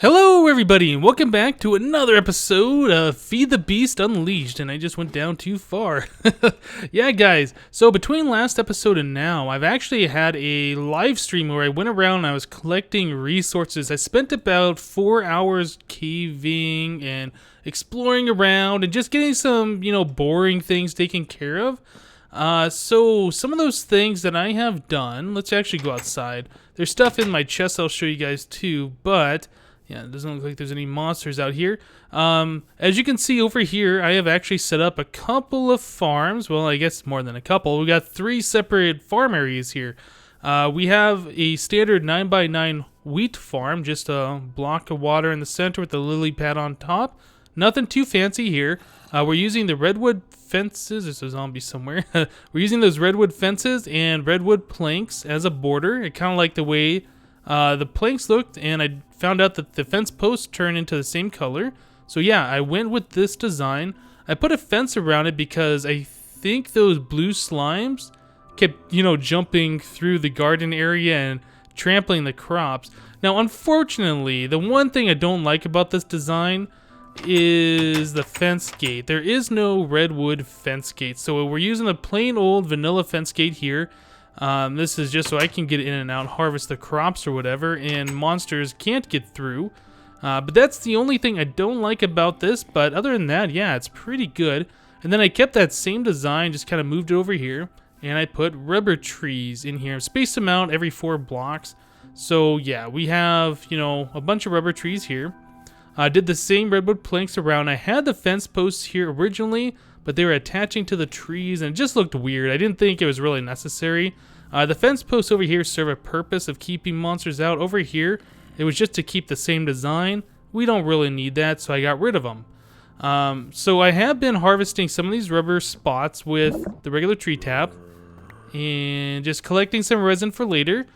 Hello everybody and welcome back to another episode of Feed the Beast Unleashed, and I just went down too far. Yeah guys, so between last episode and now, I've actually had a live stream where I went around and I was collecting resources. I spent about 4 hours caving and exploring around and just getting some, boring things taken care of. So some of those things that I have done, let's actually go outside. There's stuff in my chest I'll show you guys too, but yeah, it doesn't look like there's any monsters out here. As you can see over here, I have actually set up a couple of farms. Well, I guess more than a couple. We got 3 separate farm areas here. We have a standard 9x9 wheat farm, just a block of water in the center with a lily pad on top. Nothing too fancy here. We're using the redwood fences. There's a zombie somewhere. We're using those redwood fences and redwood planks as a border. I kind of like the way the planks looked, and I found out that the fence posts turn into the same color. So yeah, I went with this design. I put a fence around it because I think those blue slimes kept, jumping through the garden area and trampling the crops. Now, unfortunately, the one thing I don't like about this design is the fence gate. There is no redwood fence gate, so we're using a plain old vanilla fence gate here. This is just so I can get in and out, harvest the crops or whatever, and monsters can't get through. But that's the only thing I don't like about this, but other than that, yeah, it's pretty good. And then I kept that same design, just kind of moved it over here, and I put rubber trees in here, spaced them out every 4 blocks. So yeah, we have, a bunch of rubber trees here. I did the same redwood planks around. I had the fence posts here originally, but they were attaching to the trees, and it just looked weird. I didn't think it was really necessary. The fence posts over here serve a purpose of keeping monsters out. Over here, it was just to keep the same design. We don't really need that, so I got rid of them. So I have been harvesting some of these rubber spots with the regular tree tap, and just collecting some resin for later.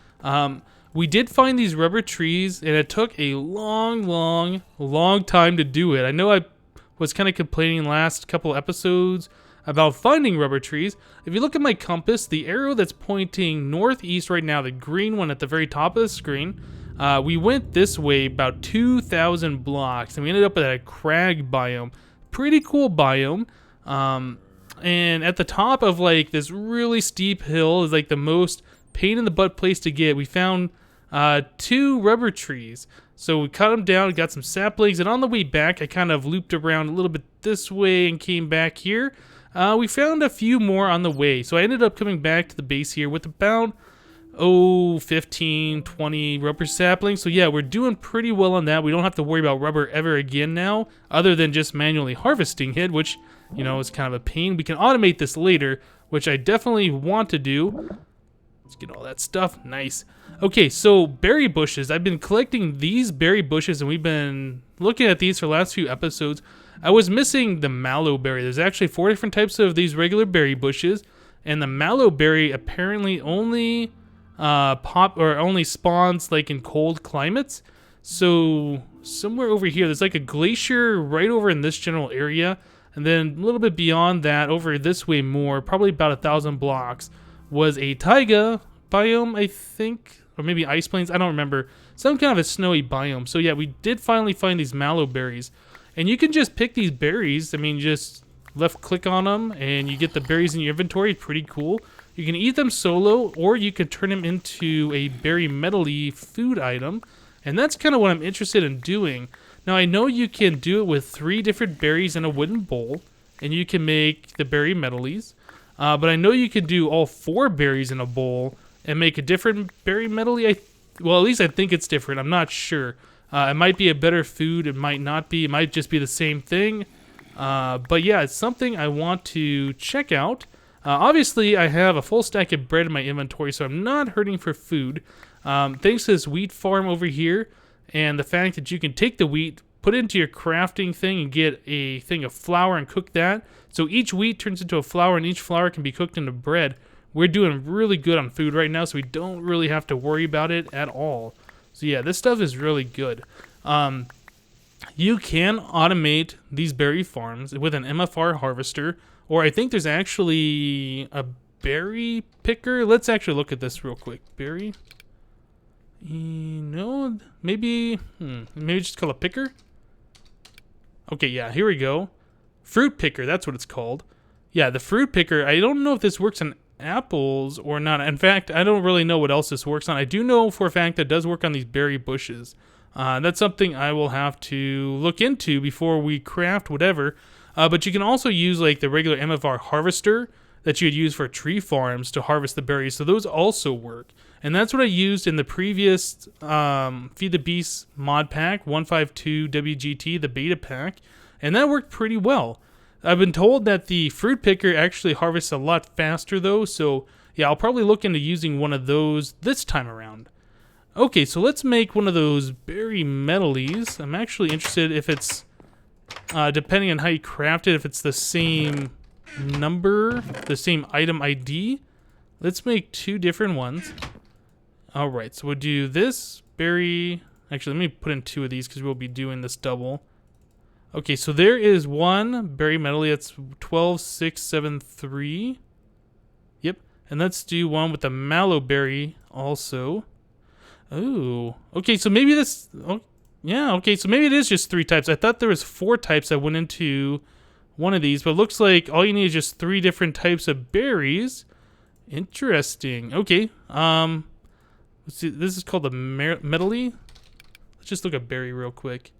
We did find these rubber trees, and it took a long time to do it. I know I was kind of complaining last couple episodes about finding rubber trees. If you look at my compass, the arrow that's pointing northeast right now, the green one at the very top of the screen, we went this way about 2,000 blocks, and we ended up at a crag biome. Pretty cool biome. And at the top of like this really steep hill is like the most pain in the butt place to get. We found 2 rubber trees. So we cut them down, got some saplings, and on the way back, I kind of looped around a little bit this way and came back here. We found a few more on the way, so I ended up coming back to the base here with about, 15, 20 rubber saplings. So yeah, we're doing pretty well on that. We don't have to worry about rubber ever again now, other than just manually harvesting it, which, is kind of a pain. We can automate this later, which I definitely want to do. Let's get all that stuff. Nice. Okay, so berry bushes. I've been collecting these berry bushes, and we've been looking at these for the last few episodes. I was missing the mallow berry. There's actually 4 different types of these regular berry bushes, and the mallow berry apparently only only spawns like in cold climates. So somewhere over here, there's like a glacier right over in this general area, and then a little bit beyond that, over this way more, probably about 1,000 blocks, was a taiga biome, I think, or maybe ice plains, I don't remember. Some kind of a snowy biome. So yeah, we did finally find these mallow berries. And you can just pick these berries. I mean, just left click on them and you get the berries in your inventory. Pretty cool. You can eat them solo, or you can turn them into a berry medley food item. And that's kind of what I'm interested in doing. Now, I know you can do it with 3 different berries in a wooden bowl, and you can make the berry medleys. But I know you can do all 4 berries in a bowl and make a different berry medley. Well, at least I think it's different. I'm not sure. It might be a better food. It might not be. It might just be the same thing. But yeah, it's something I want to check out. Obviously, I have a full stack of bread in my inventory, so I'm not hurting for food. Thanks to this wheat farm over here, and the fact that you can take the wheat, put it into your crafting thing, and get a thing of flour and cook that. So each wheat turns into a flour, and each flour can be cooked into bread. We're doing really good on food right now, so we don't really have to worry about it at all. So yeah, this stuff is really good. You can automate these berry farms with an MFR harvester, or I think there's actually a berry picker. Let's actually look at this real quick. Berry. No, maybe, maybe just call a picker. Okay, yeah, here we go. Fruit picker, that's what it's called. Yeah, the fruit picker, I don't know if this works on apples or not. In fact, I don't really know what else this works on. I do know for a fact that it does work on these berry bushes. That's something I will have to look into before we craft whatever. But you can also use like the regular MFR harvester that you'd use for tree farms to harvest the berries. So those also work. And that's what I used in the previous Feed the Beast mod pack, 152 WGT, the beta pack. And that worked pretty well. I've been told that the fruit picker actually harvests a lot faster though. So yeah, I'll probably look into using one of those this time around. Okay, so let's make one of those berry metalies. I'm actually interested if it's, depending on how you craft it, if it's the same number, the same item ID. Let's make 2 different ones. Alright, so we'll do this berry. Actually, let me put in 2 of these because we'll be doing this double. Okay, so there is one berry metal. That's 12673. Yep, and let's do one with the mallow berry also. Oh, okay, so maybe this... Oh, yeah, okay, so maybe it is just 3 types. I thought there was 4 types that went into one of these, but it looks like all you need is just 3 different types of berries. Interesting. Okay, let's see. This is called the metally. Let's just look at berry real quick.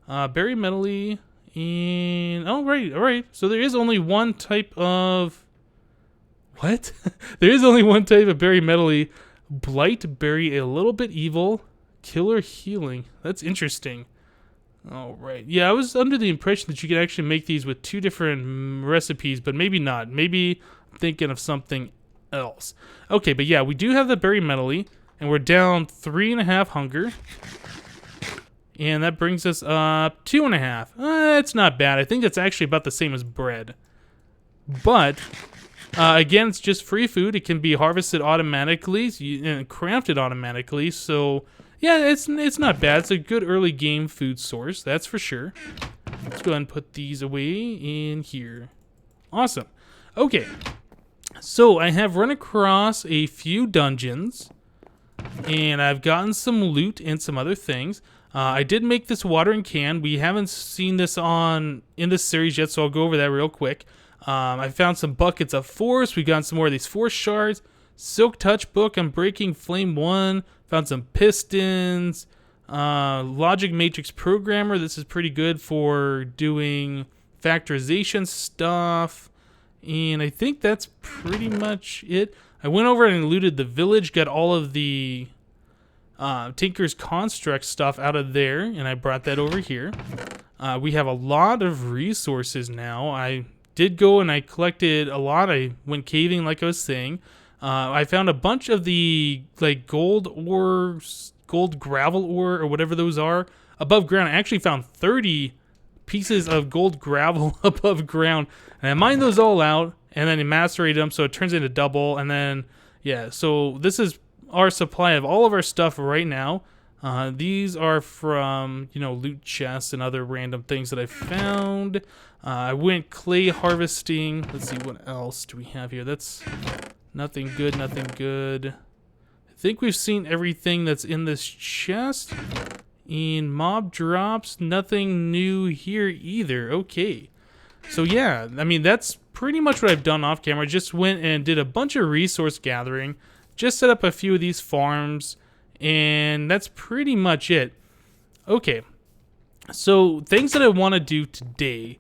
Berry metally, and all right. So there is only one type of what? There is only one type of berry metally. Blight berry, a little bit evil, killer healing. That's interesting. All right. Yeah, I was under the impression that you could actually make these with 2 different recipes, but maybe not. Maybe I'm thinking of something else. Okay, but yeah, we do have the berry metally, and we're down 3.5 hunger. And that brings us up 2.5. That's not bad. I think that's actually about the same as bread. But, again, it's just free food. It can be harvested automatically and crafted automatically. So, yeah, it's not bad. It's a good early game food source, that's for sure. Let's go ahead and put these away in here. Awesome. Okay. So, I have run across a few dungeons. And I've gotten some loot and some other things. I did make this watering can. We haven't seen this in this series yet, so I'll go over that real quick. I found some buckets of force. We got some more of these force shards. Silk touch book. I'm breaking flame 1. Found some pistons. Logic matrix programmer. This is pretty good for doing factorization stuff. And I think that's pretty much it. I went over and looted the village. Got all of the Tinker's Construct stuff out of there, and I brought that over here. We have a lot of resources now. I did go and I collected a lot. I went caving, like I was saying. I found a bunch of the like gold ores, gold gravel ore, or whatever those are, above ground. I actually found 30 pieces of gold gravel above ground, and I mined those all out, and then I macerated them so it turns into double, and then, yeah, so this is our supply of all of our stuff right now. These are from, loot chests and other random things that I found. I went clay harvesting. Let's see, what else do we have here? That's nothing good, nothing good. I think we've seen everything that's in this chest. In mob drops, nothing new here either. Okay. So yeah, I mean, that's pretty much what I've done off camera. Just went and did a bunch of resource gathering. Just set up a few of these farms, and that's pretty much it. Okay, so things that I want to do today.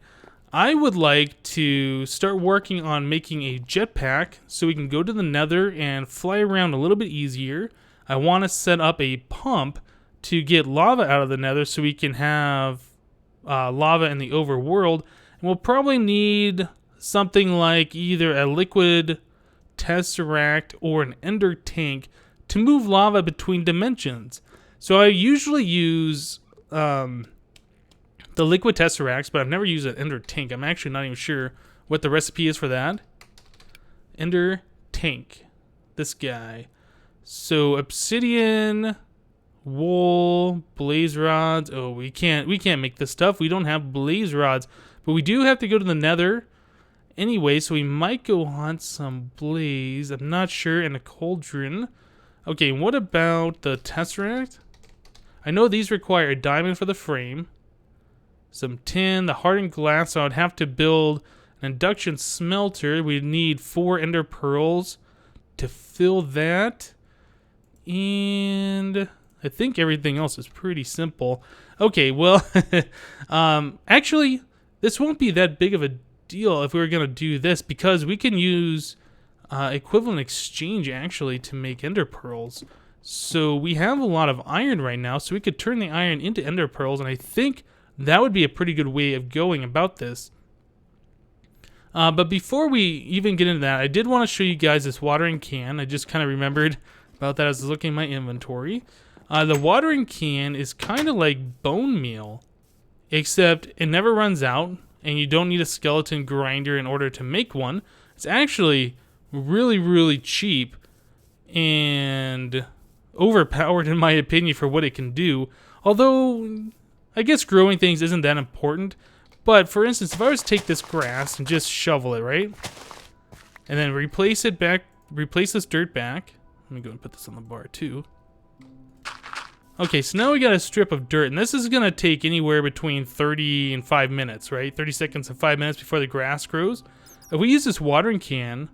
I would like to start working on making a jetpack so we can go to the Nether and fly around a little bit easier. I want to set up a pump to get lava out of the Nether so we can have lava in the overworld. And we'll probably need something like either a liquid tesseract or an ender tank to move lava between dimensions. So I usually use the liquid tesseracts, but I've never used an ender tank. I'm actually not even sure what the recipe is for that. Ender tank, this guy. So obsidian, wool, blaze rods. Oh, we can't make this stuff. We don't have blaze rods, but we do have to go to the Nether anyway, so we might go hunt some blaze. I'm not sure. And a cauldron. Okay, what about the Tesseract? I know these require a diamond for the frame, some tin, the hardened glass, so I'd have to build an induction smelter. We'd need 4 ender pearls to fill that. And I think everything else is pretty simple. Okay, well, actually, this won't be that big of a deal if we were going to do this, because we can use equivalent exchange, actually, to make ender pearls. So we have a lot of iron right now, so we could turn the iron into ender pearls, and I think that would be a pretty good way of going about this. But before we even get into that, I did want to show you guys this watering can. I just kind of remembered about that as I was looking at my inventory. The watering can is kind of like bone meal, except it never runs out, and you don't need a skeleton grinder in order to make one. It's actually really, really cheap and overpowered, in my opinion, for what it can do. Although, I guess growing things isn't that important. But, for instance, if I was to take this grass and just shovel it, right? And then replace this dirt back. Let me go and put this on the bar, too. Okay, so now we got a strip of dirt, and this is going to take anywhere between 30 and 5 minutes, right? 30 seconds and 5 minutes before the grass grows. If we use this watering can,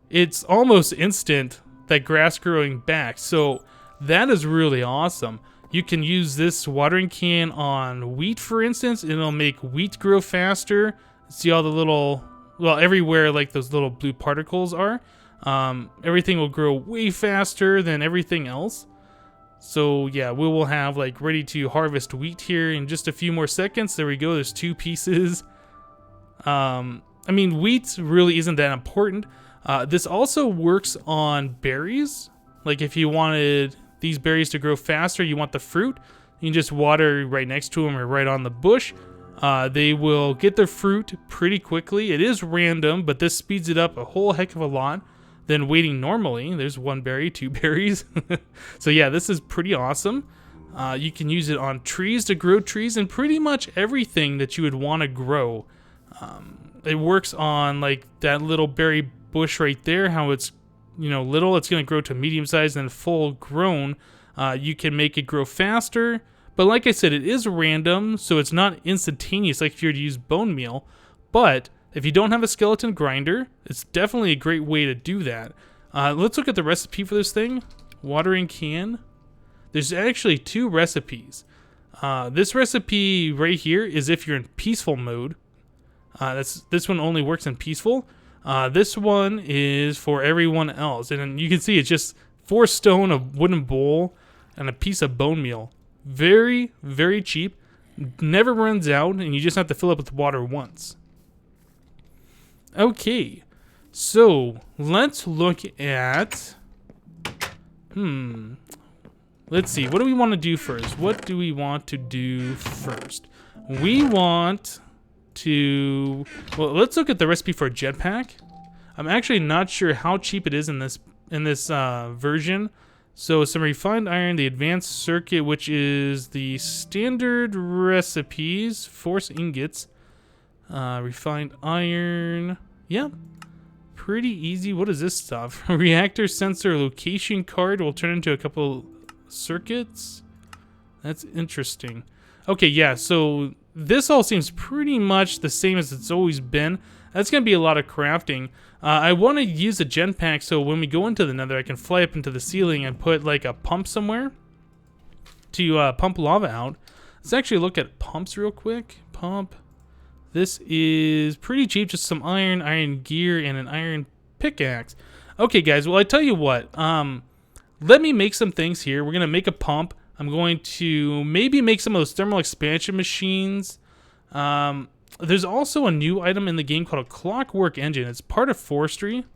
it's almost instant that grass growing back, so that is really awesome. You can use this watering can on wheat, for instance, and it'll make wheat grow faster. See all the little, well, everywhere like those little blue particles are. Everything will grow way faster than everything else. So yeah, we will have like ready to harvest wheat here in just a few more seconds. There we go, there's 2 pieces. I mean, wheat really isn't that important. This also works on berries. Like if you wanted these berries to grow faster, you want the fruit, you can just water right next to them or right on the bush. They will get the fruit pretty quickly. It is random, but this speeds it up a whole heck of a lot than waiting normally. There's 1 berry, 2 berries. So yeah, this is pretty awesome. You can use it on trees to grow trees and pretty much everything that you would want to grow. It works on like that little berry bush right there, how it's, you know, little, it's going to grow to medium size, and full grown. You can make it grow faster, but like I said, it is random, so it's not instantaneous like if you were to use bone meal. But if you don't have a skeleton grinder, it's definitely a great way to do that. Let's look at the recipe for this thing. Watering can. There's actually 2 recipes. This recipe right here is if you're in peaceful mode. This one only works in peaceful. This one is for everyone else. And you can see it's just 4 stone, a wooden bowl, and a piece of bone meal. Very, very cheap. Never runs out, and you just have to fill it with water once. Okay, so let's look at, let's see, what do we want to do first? What do we want to do first? We want to, well, let's look at the recipe for a jetpack. I'm actually not sure how cheap it is in this version. So some refined iron, the advanced circuit, which is the standard recipes, force ingots. Refined iron. Yeah. Pretty easy. What is this stuff? Reactor sensor location card will turn into a couple circuits. That's interesting. Okay, yeah, so this all seems pretty much the same as it's always been. That's going to be a lot of crafting. I want to use a jetpack so when we go into the Nether, I can fly up into the ceiling and put like a pump somewhere to pump lava out. Let's actually look at pumps real quick. Pump. This is pretty cheap, just some iron gear, and an iron pickaxe. Okay, guys, well, I tell you what. Let me make some things here. We're going to make a pump. I'm going to maybe make some of those thermal expansion machines. There's also a new item in the game called a clockwork engine. It's part of forestry.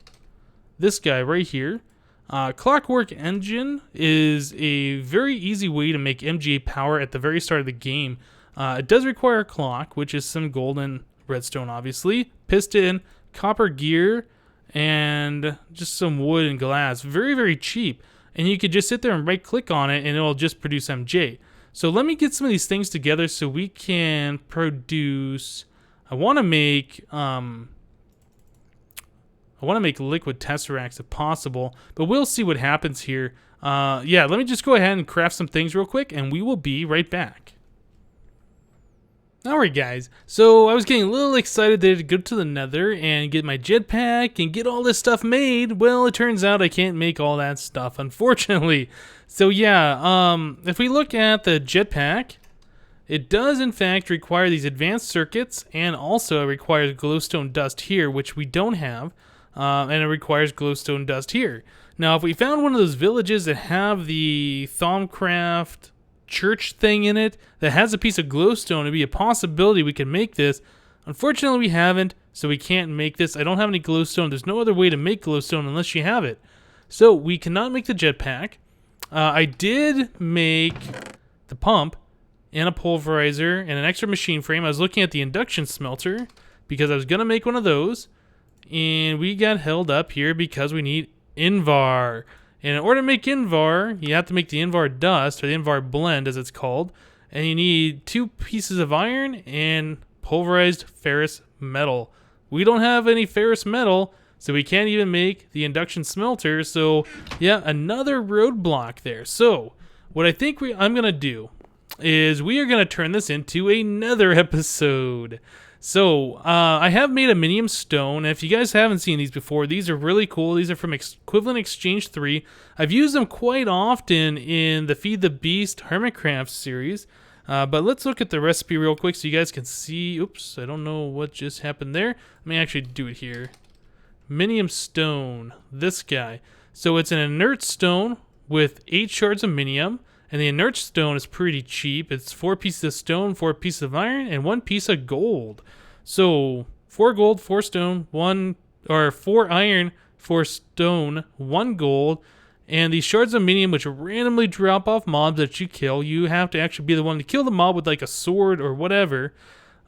This guy right here. Clockwork engine is a very easy way to make MGA power at the very start of the game. It does require a clock, which is some gold and redstone, obviously, piston, copper gear, and just some wood and glass. Very, very cheap. And you could just sit there and right-click on it, and it'll just produce MJ. So let me get some of these things together so we can produce. I want to make I want to make liquid tesseracts if possible, but we'll see what happens here. Yeah, let me just go ahead and craft some things real quick, and we will be right back. Alright guys, so I was getting a little excited there to go to the Nether and get my jetpack and get all this stuff made. Well, it turns out I can't make all that stuff, unfortunately. So yeah, if we look at the jetpack, it does in fact require these advanced circuits, and also it requires glowstone dust here, which we don't have, and it requires glowstone dust here. Now if we found one of those villages that have the Thaumcraft church thing in it that has a piece of glowstone, it'd be a possibility we could make this. Unfortunately we haven't, so we can't make this. I don't have any glowstone. There's no other way to make glowstone unless you have it, so we cannot make the jetpack. I did make the pump and a pulverizer and an extra machine frame. I was looking at the induction smelter because I was gonna make one of those, and we got held up here because we need Invar. And in order to make Invar, you have to make the Invar dust, or the Invar blend as it's called, and you need 2 pieces of iron and pulverized ferrous metal. We don't have any ferrous metal, so we can't even make the induction smelter. So yeah, another roadblock there. So what I think I'm gonna do is we are gonna turn this into a Nether episode. So, I have made a minium stone, and if you guys haven't seen these before, these are really cool. These are from Equivalent Exchange 3. I've used them quite often in the Feed the Beast Hermitcraft series, but let's look at the recipe real quick so you guys can see. Oops, I don't know what just happened there. Let me actually do it here. Minium stone, this guy. So it's an inert stone with 8 shards of minium. And the inert stone is pretty cheap. It's 4 pieces of stone, 4 pieces of iron, and 1 piece of gold. So 4 gold, 4 stone, 4 iron, 4 stone, 1 gold. And these shards of minium, which randomly drop off mobs that you kill, you have to actually be the one to kill the mob with like a sword or whatever.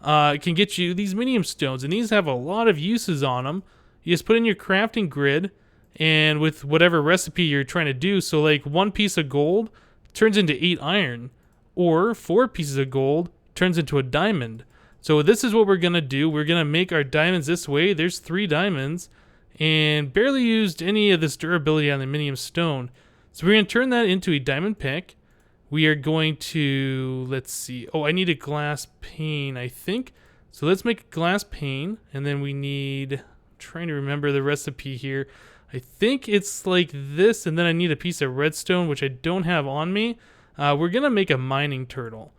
It can get you these minium stones, and these have a lot of uses on them. You just put in your crafting grid, and with whatever recipe you're trying to do. So like 1 piece of gold turns into 8 iron, or 4 pieces of gold turns into a diamond. So this is what we're gonna do. We're gonna make our diamonds this way. There's 3 diamonds, and barely used any of this durability on the minium stone. So we're gonna turn that into a diamond pick. We are going to, let's see, oh, I need a glass pane, I think. So let's make a glass pane, and then we need, I'm trying to remember the recipe here. I think it's like this, and then I need a piece of redstone, which I don't have on me. We're gonna make a mining turtle.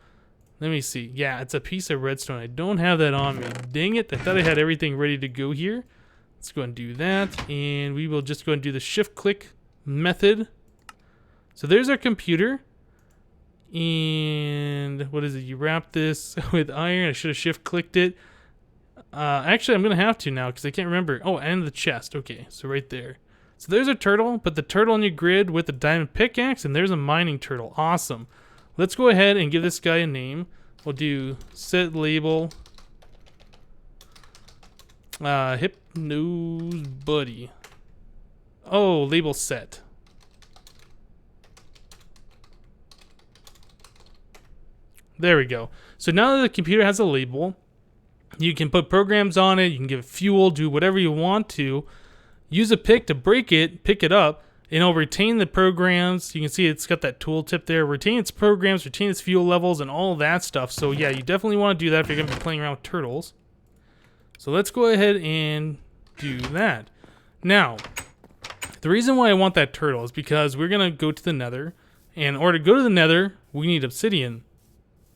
Let me see. Yeah, it's a piece of redstone. I don't have that on me. Dang it, I thought I had everything ready to go here. Let's go and do that, and we will just go and do the shift-click method. So there's our computer. And what is it? You wrap this with iron. I should have shift-clicked it. Actually, I'm going to have to now because I can't remember. Oh, and the chest. Okay, so right there. So there's a turtle. Put the turtle on your grid with the diamond pickaxe, and there's a mining turtle. Awesome. Let's go ahead and give this guy a name. We'll do set label. Hypno's buddy. Oh, label set. There we go. So now that the computer has a label, you can put programs on it, you can give it fuel, do whatever you want to. Use a pick to break it, pick it up, and it'll retain the programs. You can see it's got that tooltip there. Retain its programs, retain its fuel levels, and all that stuff. So yeah, you definitely want to do that if you're going to be playing around with turtles. So let's go ahead and do that. Now, the reason why I want that turtle is because we're going to go to the Nether. And in order to go to the Nether, we need obsidian.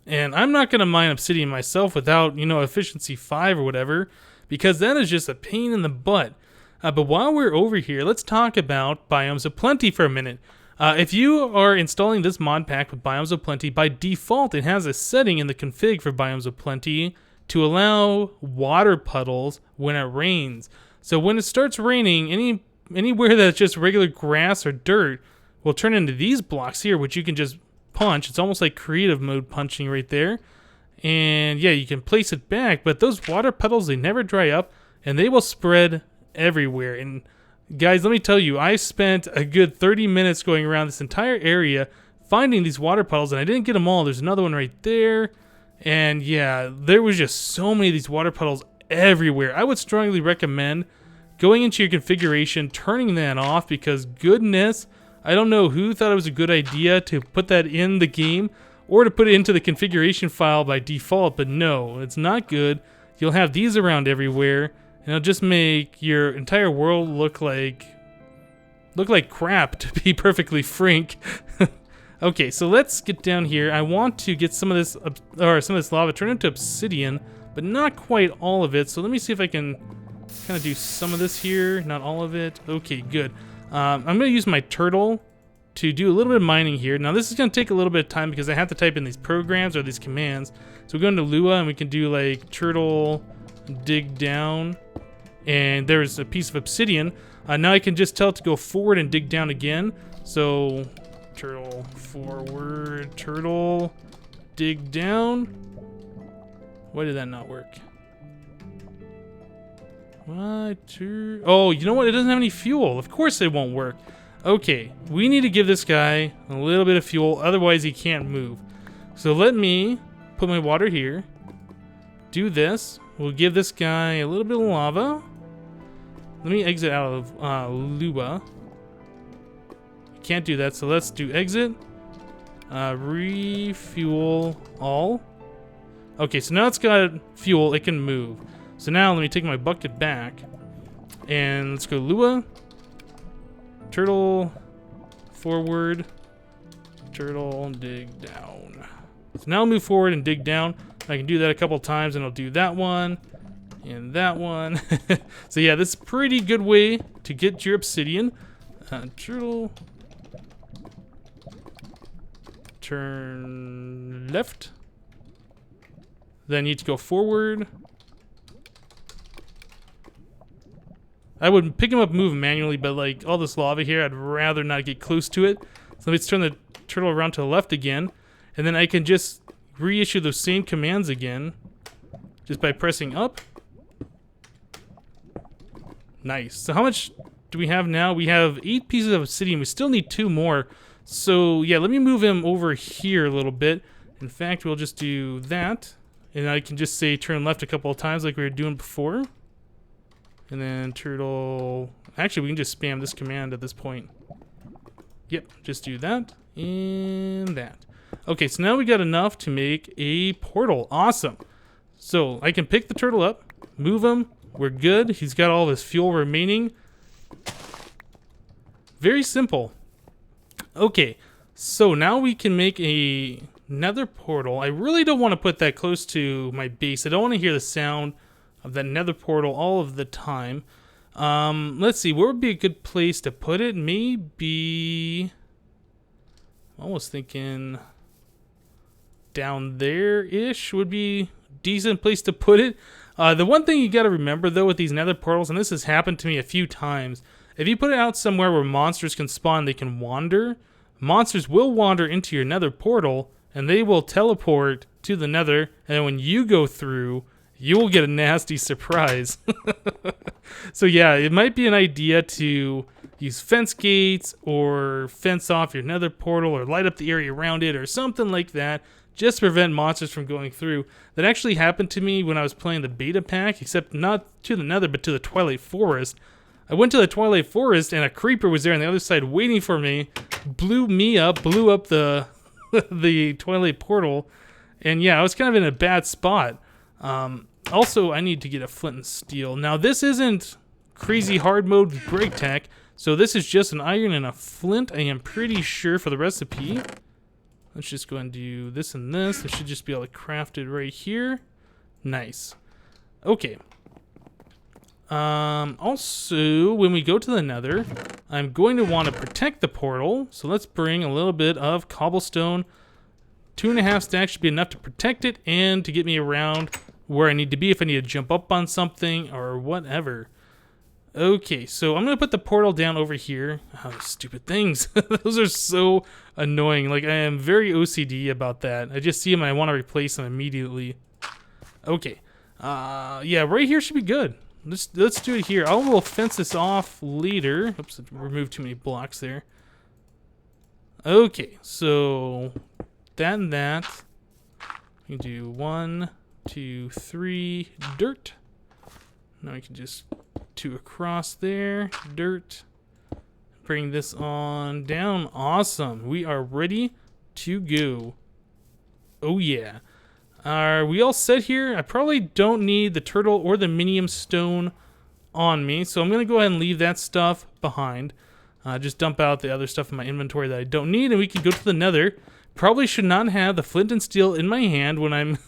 And I'm not going to mine obsidian myself without, efficiency 5 or whatever, because that is just a pain in the butt. But while we're over here, let's talk about Biomes of Plenty for a minute. If you are installing this mod pack with Biomes of Plenty, by default it has a setting in the config for Biomes of Plenty to allow water puddles when it rains. So when it starts raining, anywhere that's just regular grass or dirt will turn into these blocks here, which you can just punch. It's almost like creative mode punching right there. And yeah, you can place it back, but those water puddles, they never dry up, and they will spread everywhere. And guys, let me tell you, I spent a good 30 minutes going around this entire area finding these water puddles, and I didn't get them all. There's another one right there. And yeah, there was just so many of these water puddles everywhere. I would strongly recommend going into your configuration, turning that off, because goodness, I don't know who thought it was a good idea to put that in the game or to put it into the configuration file by default, but no, it's not good. You'll have these around everywhere, and it'll just make your entire world look like crap, to be perfectly frank. Okay, so let's get down here. I want to get some of this lava turned into obsidian, but not quite all of it. So let me see if I can kind of do some of this here, not all of it. Okay, good. I'm going to use my turtle to do a little bit of mining here. Now this is going to take a little bit of time because I have to type in these programs or these commands. So we go into Lua and we can do like turtle dig down, and there's a piece of obsidian. Now I can just tell it to go forward and dig down again. So turtle forward, turtle dig down. Why did that not work? What? Oh, you know what? It doesn't have any fuel. Of course it won't work. Okay, we need to give this guy a little bit of fuel, otherwise he can't move. So let me put my water here. Do this. We'll give this guy a little bit of lava. Let me exit out of Lua. Can't do that, so let's do exit. Refuel all. Okay, so now it's got fuel, it can move. So now let me take my bucket back, and let's go Lua. Turtle forward. Turtle dig down. So now I'll move forward and dig down. I can do that a couple times, and I'll do that one and that one. So yeah, this is a pretty good way to get your obsidian. Turtle. Turn left. Then I need to go forward. I would pick him up, move manually, but like all this lava here, I'd rather not get close to it. So let's turn the turtle around to the left again, and then I can just reissue those same commands again, just by pressing up. Nice. So how much do we have now? We have 8 pieces of obsidian. We still need 2 more. So yeah, let me move him over here a little bit. In fact, we'll just do that, and I can just say turn left a couple of times like we were doing before. And then turtle... Actually, we can just spam this command at this point. Yep, just do that and that. Okay, so now we got enough to make a portal. Awesome. So I can pick the turtle up, move him. We're good. He's got all of his fuel remaining. Very simple. Okay, so now we can make a nether portal. I really don't want to put that close to my base. I don't want to hear the sound of that nether portal all of the time. Let's see, where would be a good place to put it? Maybe... I'm almost thinking down there-ish would be a decent place to put it. The one thing you got to remember, though, with these nether portals, and this has happened to me a few times, if you put it out somewhere where monsters can spawn, they can wander. Monsters will wander into your nether portal, and they will teleport to the nether, and when you go through, you will get a nasty surprise. So yeah, it might be an idea to use fence gates or fence off your nether portal or light up the area around it or something like that, just to prevent monsters from going through. That actually happened to me when I was playing the beta pack, except not to the nether, but to the Twilight Forest. I went to the Twilight Forest and a creeper was there on the other side waiting for me, blew me up, blew up the the Twilight portal, and yeah, I was kind of in a bad spot. Also, I need to get a flint and steel. Now, this isn't crazy hard mode with GregTech, so this is just an iron and a flint, I am pretty sure, for the recipe. Let's just go and do this and this. I should just be able to craft it right here. Nice. Okay. Also, when we go to the nether, I'm going to want to protect the portal, so let's bring a little bit of cobblestone. 2.5 stacks should be enough to protect it and to get me around where I need to be if I need to jump up on something or whatever. Okay, so I'm going to put the portal down over here. Oh, stupid things. Those are so annoying. Like, I am very OCD about that. I just see them and I want to replace them immediately. Okay. Yeah, right here should be good. Let's do it here. I will fence this off later. Oops, I removed too many blocks there. Okay, so that and that. We can do 1, 2, 3 dirt. Now we can just 2 across there. Dirt. Bring this on down. Awesome. We are ready to go. Oh yeah. Are we all set here? I probably don't need the turtle or the minium stone on me, so I'm going to go ahead and leave that stuff behind. Just dump out the other stuff in my inventory that I don't need, and we can go to the Nether. Probably should not have the flint and steel in my hand when I'm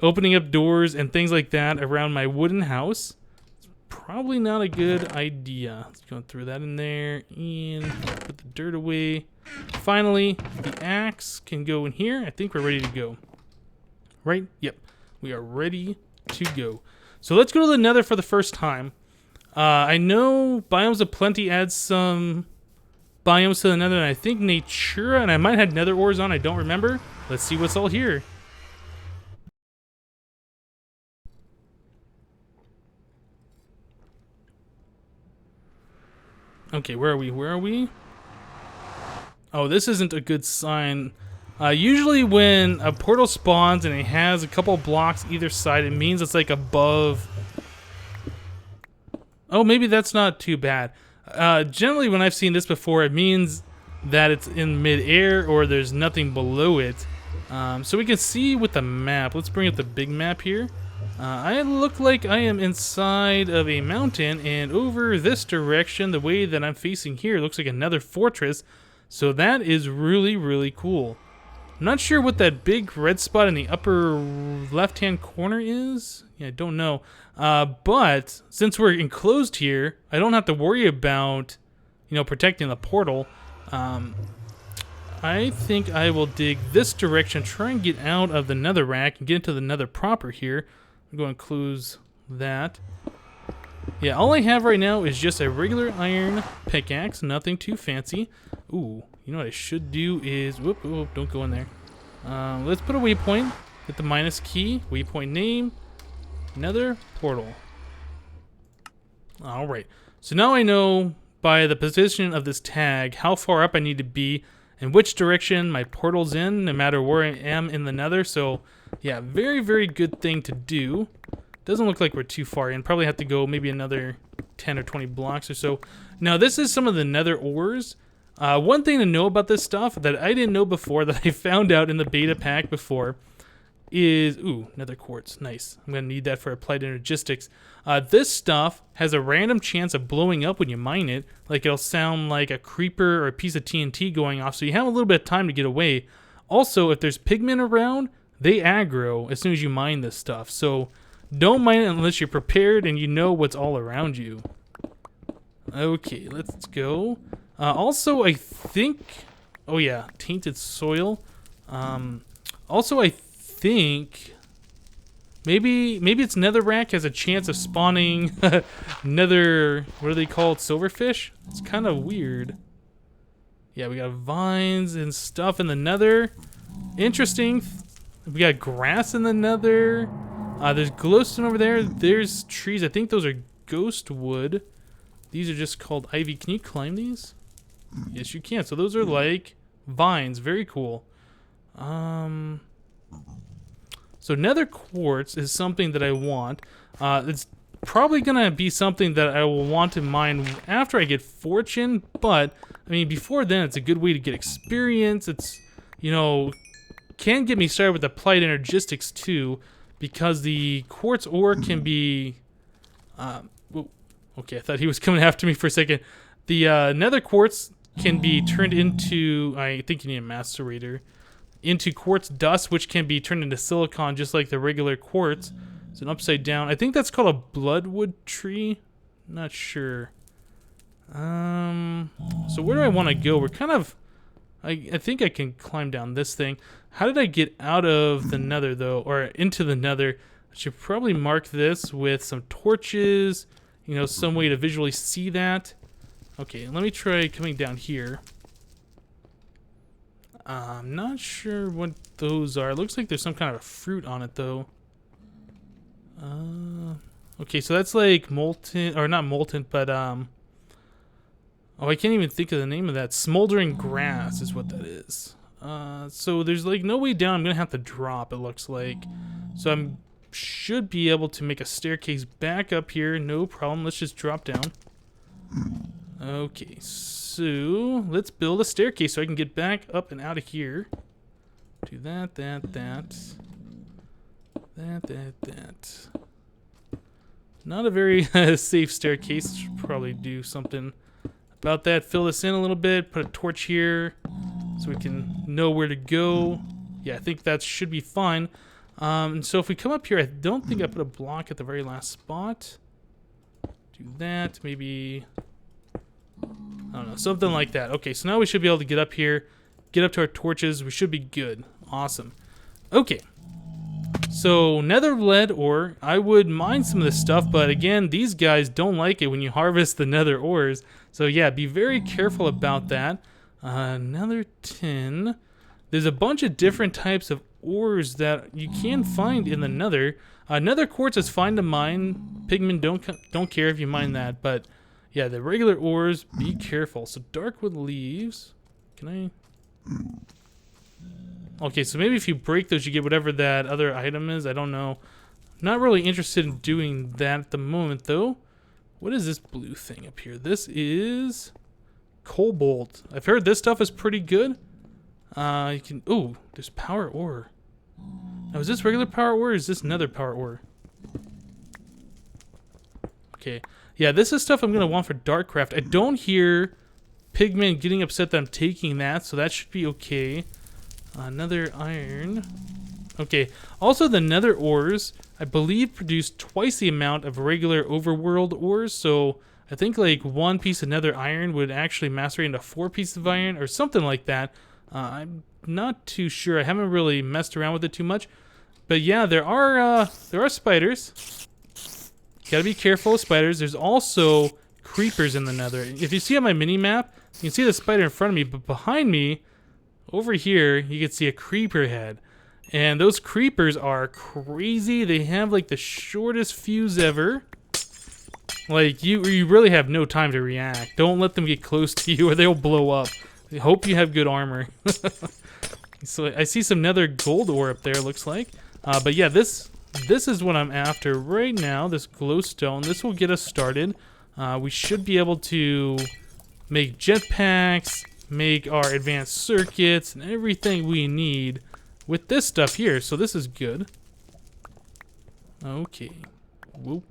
opening up doors and things like that around my wooden house. It's probably not a good idea. Let's go throw that in there and put the dirt away. Finally, the axe can go in here. I think we're ready to go. Right? Yep. We are ready to go. So let's go to the Nether for the first time. I know Biomes of Plenty adds some biomes to the Nether, and I think Natura, and I might have Nether ores on, I don't remember. Let's see what's all here. Okay, where are we? Where are we? Oh, this isn't a good sign. Usually when a portal spawns and it has a couple blocks either side, it means it's like above. Oh, maybe that's not too bad. Generally when I've seen this before, it means that it's in mid-air or there's nothing below it. So we can see with the map. Let's bring up the big map here. I look like I am inside of a mountain, and over this direction, the way that I'm facing here, looks like another fortress. So that is really, really cool. I'm not sure what that big red spot in the upper left-hand corner is. Yeah, I don't know. But since we're enclosed here, I don't have to worry about, protecting the portal. I think I will dig this direction, try and get out of the netherrack and get into the nether proper here. I'm going to close that. Yeah, all I have right now is just a regular iron pickaxe, nothing too fancy. Ooh, you know what I should do is, whoop, don't go in there. Let's put a waypoint, hit the minus key, waypoint name, nether portal. Alright, so now I know by the position of this tag how far up I need to be and which direction my portal's in, no matter where I am in the nether. So yeah, very, very good thing to do. Doesn't look like we're too far in. Probably have to go maybe another 10 or 20 blocks or so. Now this is some of the nether ores. One thing to know about this stuff that I didn't know before, that I found out in the beta pack before, is, ooh, nether quartz, nice. I'm gonna need that for applied energistics. This stuff has a random chance of blowing up when you mine it. Like it'll sound like a creeper or a piece of TNT going off, so you have a little bit of time to get away. Also, if there's pigmen around, they aggro as soon as you mine this stuff. So don't mine it unless you're prepared and you know what's all around you. Okay, let's go. Also, I think, oh yeah, tainted soil. Also, I think maybe it's netherrack has a chance of spawning nether, what are they called, silverfish? It's kind of weird. Yeah, we got vines and stuff in the nether. Interesting. We got grass in the nether. There's glowstone over there. There's trees. I think those are ghost wood. These are just called ivy. Can you climb these? Yes, you can. So those are like vines. Very cool. So nether quartz is something that I want. It's probably going to be something that I will want to mine after I get fortune. But, I mean, before then, it's a good way to get experience. It's, can get me started with applied energistics too. Because the quartz ore can be... okay, I thought he was coming after me for a second. The nether quartz can be turned into... I think you need a macerator. Into quartz dust, which can be turned into silicon just like the regular quartz. It's an upside down. I think that's called a bloodwood tree. Not sure. So where do I want to go? We're kind of... I think I can climb down this thing. How did I get out of the nether, though? Or into the nether? I should probably mark this with some torches. Some way to visually see that. Okay, let me try coming down here. I'm not sure what those are. It looks like there's some kind of a fruit on it, though. Okay, so that's like molten, or not molten, but oh, I can't even think of the name of that. Smoldering grass is what that is. So there's like no way down. I'm gonna have to drop, it looks like. So I'm should be able to make a staircase back up here. No problem. Let's just drop down. Okay, so let's build a staircase so I can get back up and out of here. Do that. Not a very safe staircase. Should probably do something about that. Fill this in a little bit. Put a torch here so we can know where to go. Yeah, I think that should be fine. And so if we come up here, I don't think I put a block at the very last spot. Do that. Maybe, I don't know, something like that. Okay, so now we should be able to get up here, get up to our torches. We should be good. Awesome. Okay. So nether lead ore, I would mine some of this stuff, but again, these guys don't like it when you harvest the nether ores. So yeah, be very careful about that. Nether tin. There's a bunch of different types of ores that you can find in the nether. Nether quartz is fine to mine. Pigmen don't care if you mine that, but yeah, the regular ores, be careful. So darkwood leaves. Can I? Okay, so maybe if you break those, you get whatever that other item is. I don't know. Not really interested in doing that at the moment, though. What is this blue thing up here? This is cobalt. I've heard this stuff is pretty good. You can. Ooh, there's power ore. Now, is this regular power ore or is this nether power ore? Okay. Yeah, this is stuff I'm going to want for Darkcraft. I don't hear pigmen getting upset that I'm taking that, so that should be okay. Another iron. Okay. Also, the nether ores, I believe, produce twice the amount of regular overworld ores. So I think like one piece of nether iron would actually macerate into 4 pieces of iron or something like that. I'm not too sure. I haven't really messed around with it too much. But yeah, there are spiders. Gotta be careful of spiders. There's also creepers in the nether. If you see on my mini map, you can see the spider in front of me, but behind me, over here, you can see a creeper head. And those creepers are crazy. They have like the shortest fuse ever. Like, you really have no time to react. Don't let them get close to you or they'll blow up. I hope you have good armor. So I see some nether gold ore up there, looks like. But yeah, this is what I'm after right now, this glowstone. This will get us started. We should be able to make jetpacks, make our advanced circuits, and everything we need with this stuff here. So this is good. Okay. Whoop.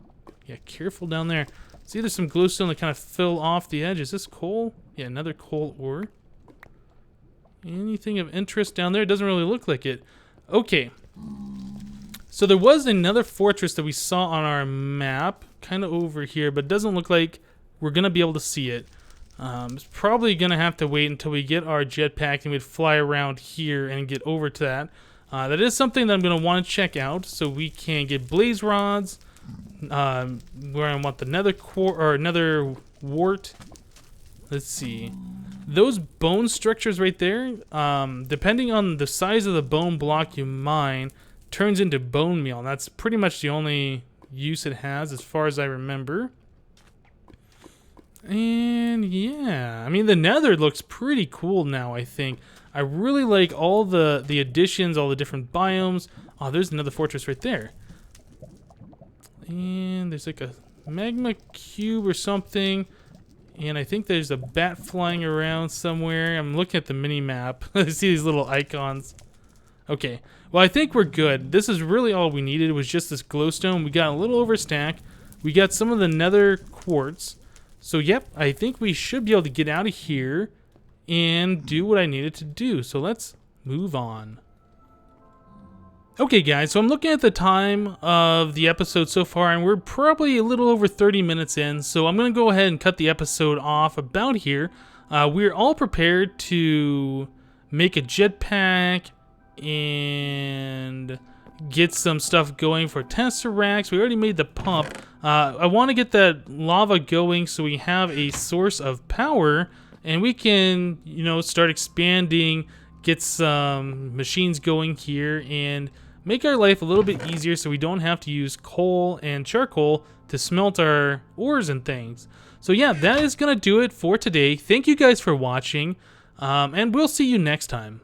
Yeah, careful down there. See, there's some glowstone that kind of fill off the edge. Is this coal? Yeah, another coal ore. Anything of interest down there? It doesn't really look like it. Okay. So there was another fortress that we saw on our map, kind of over here, but it doesn't look like we're going to be able to see it. It's probably going to have to wait until we get our jetpack and we'd fly around here and get over to that. That is something that I'm going to want to check out, so we can get blaze rods. Where I want the nether core or nether wart. Let's see. Those bone structures right there, depending on the size of the bone block you mine, turns into bone meal. And that's pretty much the only use it has as far as I remember. And yeah, I mean, the nether looks pretty cool now, I think. I really like all the additions, all the different biomes. Oh, there's another fortress right there. And there's like a magma cube or something. And I think there's a bat flying around somewhere. I'm looking at the mini map. I see these little icons. Okay. Well, I think we're good. This is really all we needed was just this glowstone. We got a little overstack. We got some of the nether quartz. So, yep, I think we should be able to get out of here and do what I needed to do. So let's move on. Okay, guys, so I'm looking at the time of the episode so far, and we're probably a little over 30 minutes in, so I'm going to go ahead and cut the episode off about here. We're all prepared to make a jetpack and get some stuff going for Tesseracts. We already made the pump. I want to get that lava going so we have a source of power, and we can, you know, start expanding, get some machines going here, and make our life a little bit easier so we don't have to use coal and charcoal to smelt our ores and things. So yeah, that is going to do it for today. Thank you guys for watching, and we'll see you next time.